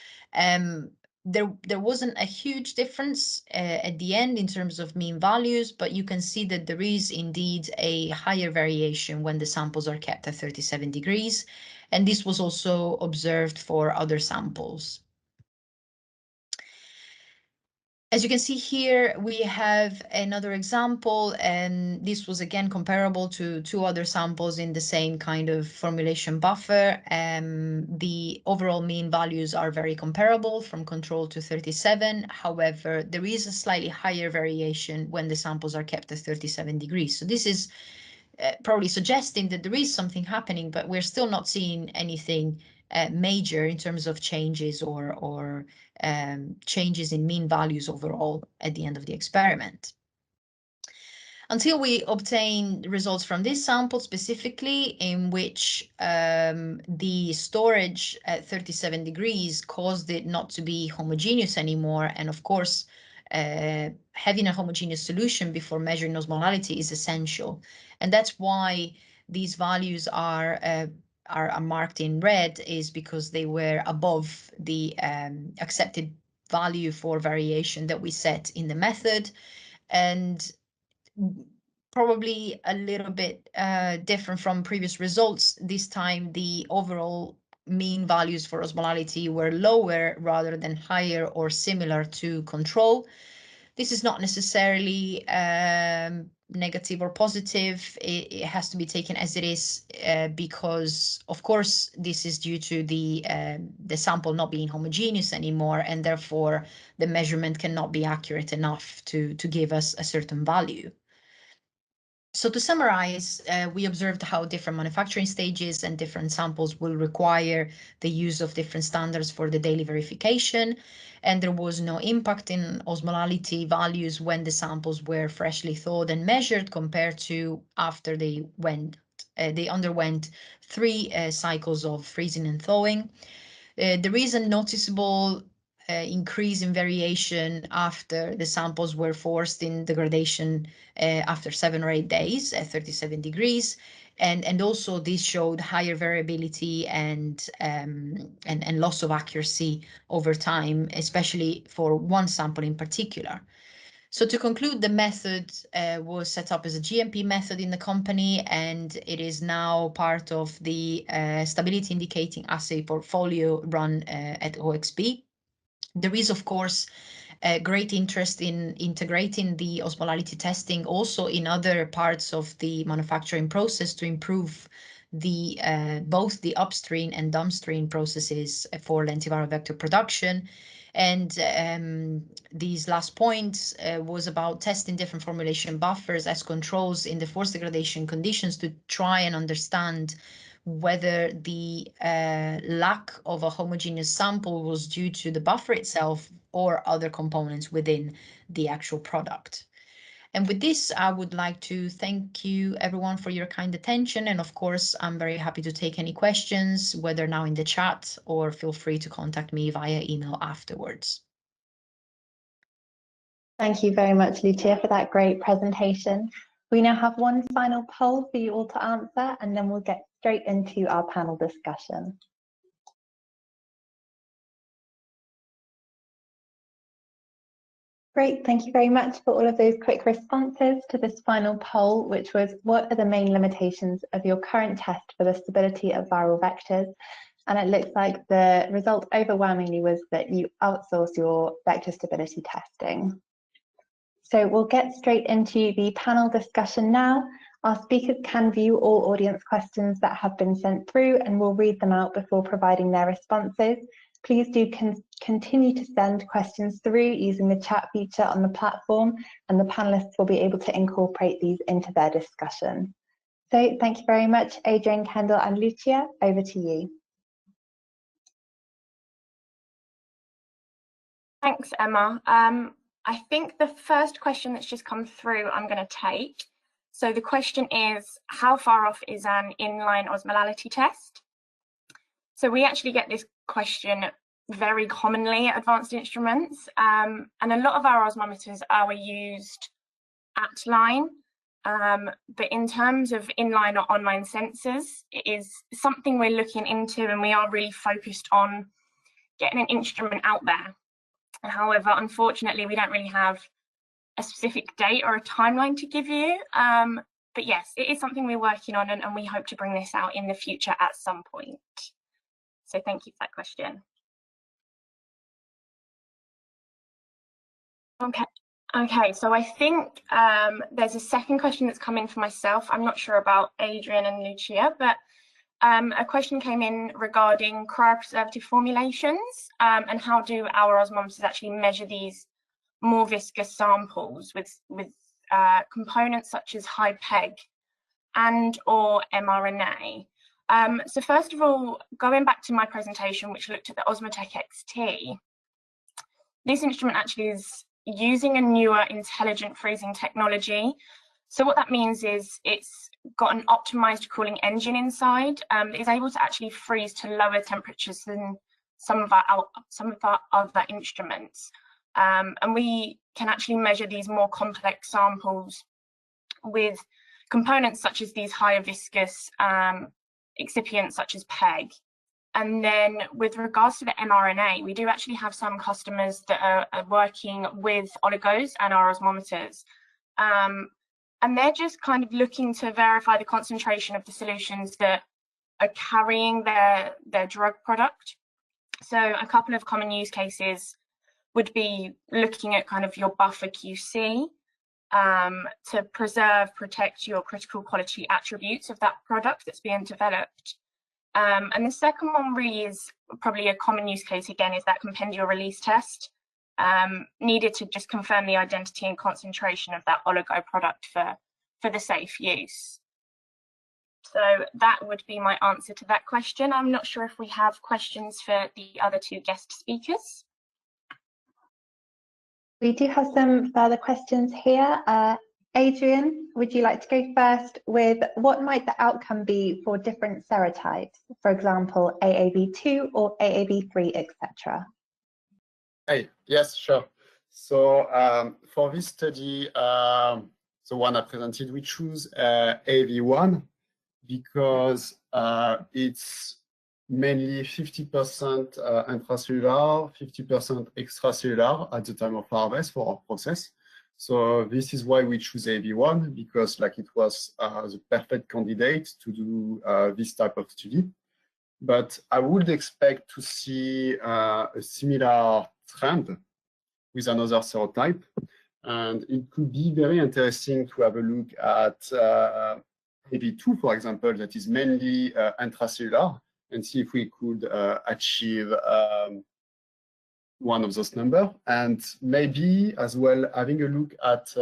there wasn't a huge difference at the end in terms of mean values, but you can see that there is indeed a higher variation when the samples are kept at 37 degrees. And this was also observed for other samples. As you can see here, we have another example, and this was again comparable to two other samples in the same kind of formulation buffer. The overall mean values are very comparable from control to 37. However, there is a slightly higher variation when the samples are kept at 37 degrees. So this is probably suggesting that there is something happening, but we're still not seeing anything major in terms of changes or changes in mean values overall at the end of the experiment. Until we obtain results from this sample specifically, in which the storage at 37 degrees caused it not to be homogeneous anymore. And of course, having a homogeneous solution before measuring osmolality is essential. And that's why these values are marked in red, is because they were above the accepted value for variation that we set in the method. And probably a little bit different from previous results. This time, the overall mean values for osmolality were lower rather than higher or similar to control. This is not necessarily negative or positive. It has to be taken as it is because, of course, this is due to the sample not being homogeneous anymore, and therefore the measurement cannot be accurate enough to give us a certain value. So to summarize, we observed how different manufacturing stages and different samples will require the use of different standards for the daily verification, and there was no impact in osmolality values when the samples were freshly thawed and measured compared to after they underwent 3 cycles of freezing and thawing. There is a noticeable increase in variation after the samples were forced in degradation after 7 or 8 days at 37 degrees. And also this showed higher variability and loss of accuracy over time, especially for one sample in particular. So to conclude, the method was set up as a GMP method in the company, and it is now part of the stability indicating assay portfolio run at OXB. There is, of course, great interest in integrating the osmolality testing also in other parts of the manufacturing process to improve the both the upstream and downstream processes for lentiviral vector production. And these last points was about testing different formulation buffers as controls in the forced degradation conditions to try and understand whether the lack of a homogeneous sample was due to the buffer itself or other components within the actual product. And with this, I would like to thank you everyone for your kind attention. And of course, I'm very happy to take any questions, whether now in the chat or feel free to contact me via email afterwards. Thank you very much, Lucia, for that great presentation. We now have one final poll for you all to answer, and then we'll get straight into our panel discussion. Great, thank you very much for all of those quick responses to this final poll, which was, what are the main limitations of your current test for the stability of viral vectors? And it looks like the result overwhelmingly was that you outsource your vector stability testing. So we'll get straight into the panel discussion now. Our speakers can view all audience questions that have been sent through, and we'll read them out before providing their responses. Please do continue to send questions through using the chat feature on the platform, and the panelists will be able to incorporate these into their discussion. So thank you very much, Adrian, Kendall, and Lucia. Over to you. Thanks, Emma. I think the first question that's just come through I'm going to take. So the question is, how far off is an inline osmolality test? So we actually get this question very commonly at advanced instruments, and a lot of our osmometers are used at line, but in terms of inline or online sensors, it is something we're looking into, and we are really focused on getting an instrument out there. However, unfortunately, we don't really have a specific date or a timeline to give you. But yes, it is something we're working on, and we hope to bring this out in the future at some point. So thank you for that question. Okay, so I think there's a second question that's come in for myself. I'm not sure about Adrian and Lucia, but a question came in regarding cryopreservative formulations and how do our osmometers actually measure these more viscous samples with components such as high PEG and or mRNA. So first of all, going back to my presentation, which looked at the Osmotec XT, this instrument actually is using a newer intelligent freezing technology. So what that means is it's got an optimized cooling engine inside. It's able to actually freeze to lower temperatures than some of our other instruments. And we can actually measure these more complex samples with components such as these higher viscous excipients such as PEG. And then with regards to the mRNA, we do actually have some customers that are working with oligos and our osmometers. And they're just kind of looking to verify the concentration of the solutions that are carrying their drug product. So a couple of common use cases would be looking at kind of your buffer QC to preserve, protect your critical quality attributes of that product that's being developed. And the second one really is probably a common use case again, is that compendial release test needed to just confirm the identity and concentration of that oligo product for the safe use. So that would be my answer to that question. I'm not sure if we have questions for the other two guest speakers. We do have some further questions here. Adrian, would you like to go first with what might the outcome be for different serotypes, for example, AAV2 or AAV3, etc.? Hey, yes, sure. So for this study, the one I presented, we choose AAV1 because it's mainly 50% intracellular, 50% extracellular at the time of harvest for our process. So this is why we choose AAV1, because like it was the perfect candidate to do this type of study. But I would expect to see a similar trend with another serotype. And it could be very interesting to have a look at AAV2, for example, that is mainly intracellular, and see if we could achieve one of those numbers, and maybe as well having a look at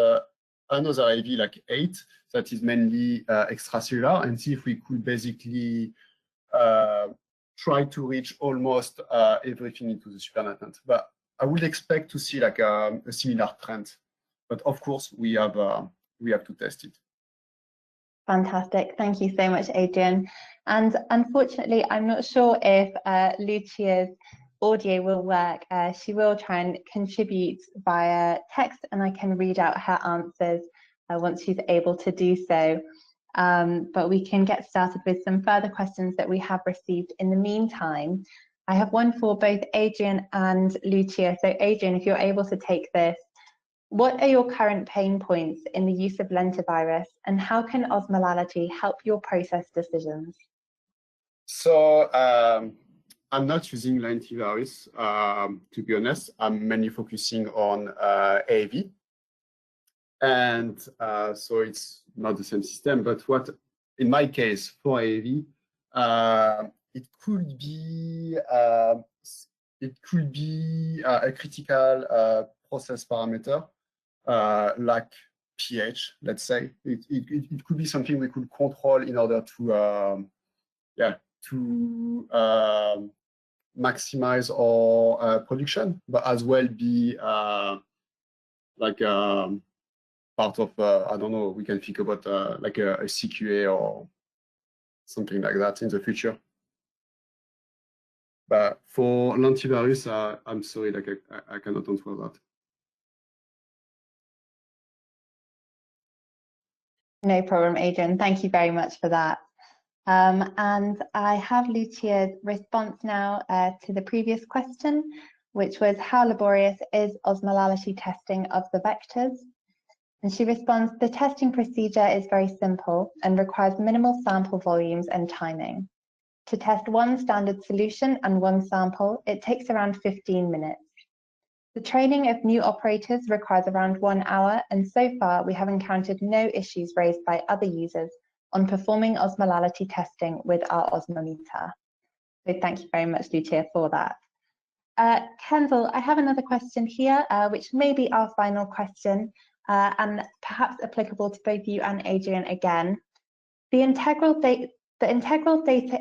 another AAV like 8 that is mainly extracellular, and see if we could basically try to reach almost everything into the supernatant. But I would expect to see like a similar trend. But of course, we have to test it. Fantastic. Thank you so much, Adrian. And unfortunately, I'm not sure if Lucia's audio will work. She will try and contribute via text, and I can read out her answers once she's able to do so. But we can get started with some further questions that we have received in the meantime. I have one for both Adrian and Lucia. So Adrian, if you're able to take this, what are your current pain points in the use of lentivirus, and how can Osmolality help your process decisions? So I'm not using lentivirus, to be honest. I'm mainly focusing on AAV. And so it's not the same system, but what, in my case, for AAV, it could be a critical process parameter, like pH, let's say. It could be something we could control in order to maximize our production, but as well be like part of, I don't know, we can think about like a CQA or something like that in the future. But for lentivirus, I'm sorry, like I cannot answer that. No problem, Adrian. Thank you very much for that. And I have Lucia's response now to the previous question. which was how laborious is osmolality testing of the vectors? And she responds, the testing procedure is very simple and requires minimal sample volumes and timing. To test one standard solution and one sample, it takes around 15 minutes. The training of new operators requires around 1 hour, and so far we have encountered no issues raised by other users on performing osmolality testing with our osmometer. So thank you very much, Lucia, for that. Kendall, I have another question here, which may be our final question, and perhaps applicable to both you and Adrian again. The integral data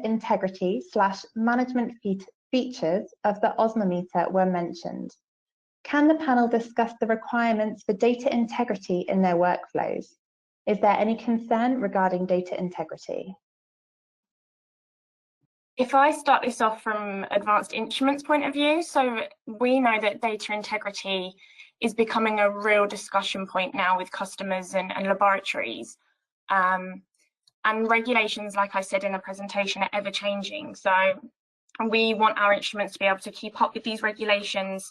integrity / management features of the osmometer were mentioned. Can the panel discuss the requirements for data integrity in their workflows? Is there any concern regarding data integrity? If I start this off from advanced instruments point of view, so we know that data integrity is becoming a real discussion point now with customers and laboratories. And regulations, like I said in the presentation, are ever changing. So we want our instruments to be able to keep up with these regulations,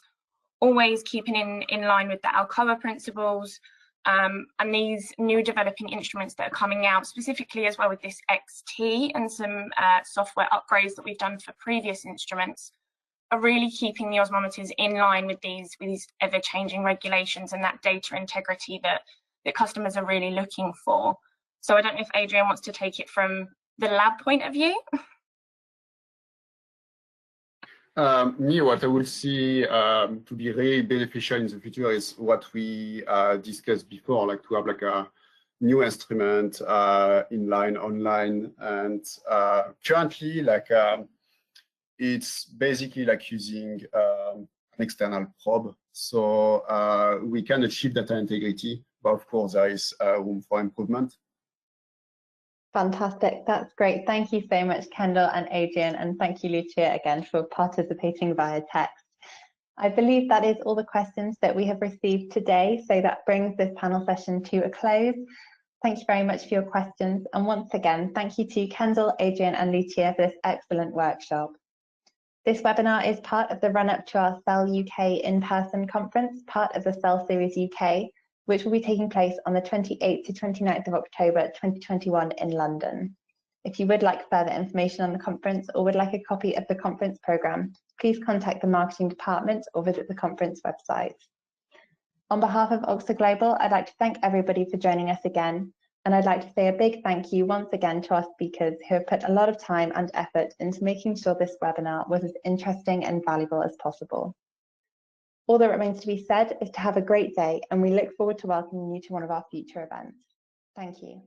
always keeping in line with the Alcoa principles, and these new developing instruments that are coming out, specifically as well with this XT and some software upgrades that we've done for previous instruments, are really keeping the osmometers in line with these ever-changing regulations and that data integrity that customers are really looking for. So I don't know if Adrian wants to take it from the lab point of view. Me, what I would see to be really beneficial in the future is what we discussed before, like to have like a new instrument inline, online, and currently like it's basically like using an external probe. So we can achieve data integrity, but of course there is room for improvement. Fantastic, that's great. Thank you so much, Kendall and Adrian, and thank you, Lucia, again for participating via text. I believe that is all the questions that we have received today, so that brings this panel session to a close. Thank you very much for your questions, and once again, thank you to Kendall, Adrian and Lucia for this excellent workshop. This webinar is part of the run-up to our Cell UK in-person conference, part of the Cell Series UK, which will be taking place on the 28th to 29th of October 2021 in London. If you would like further information on the conference or would like a copy of the conference programme, please contact the marketing department or visit the conference website. On behalf of Oxford Global, I'd like to thank everybody for joining us again, and I'd like to say a big thank you once again to our speakers who have put a lot of time and effort into making sure this webinar was as interesting and valuable as possible. All that remains to be said is to have a great day, and we look forward to welcoming you to one of our future events. Thank you.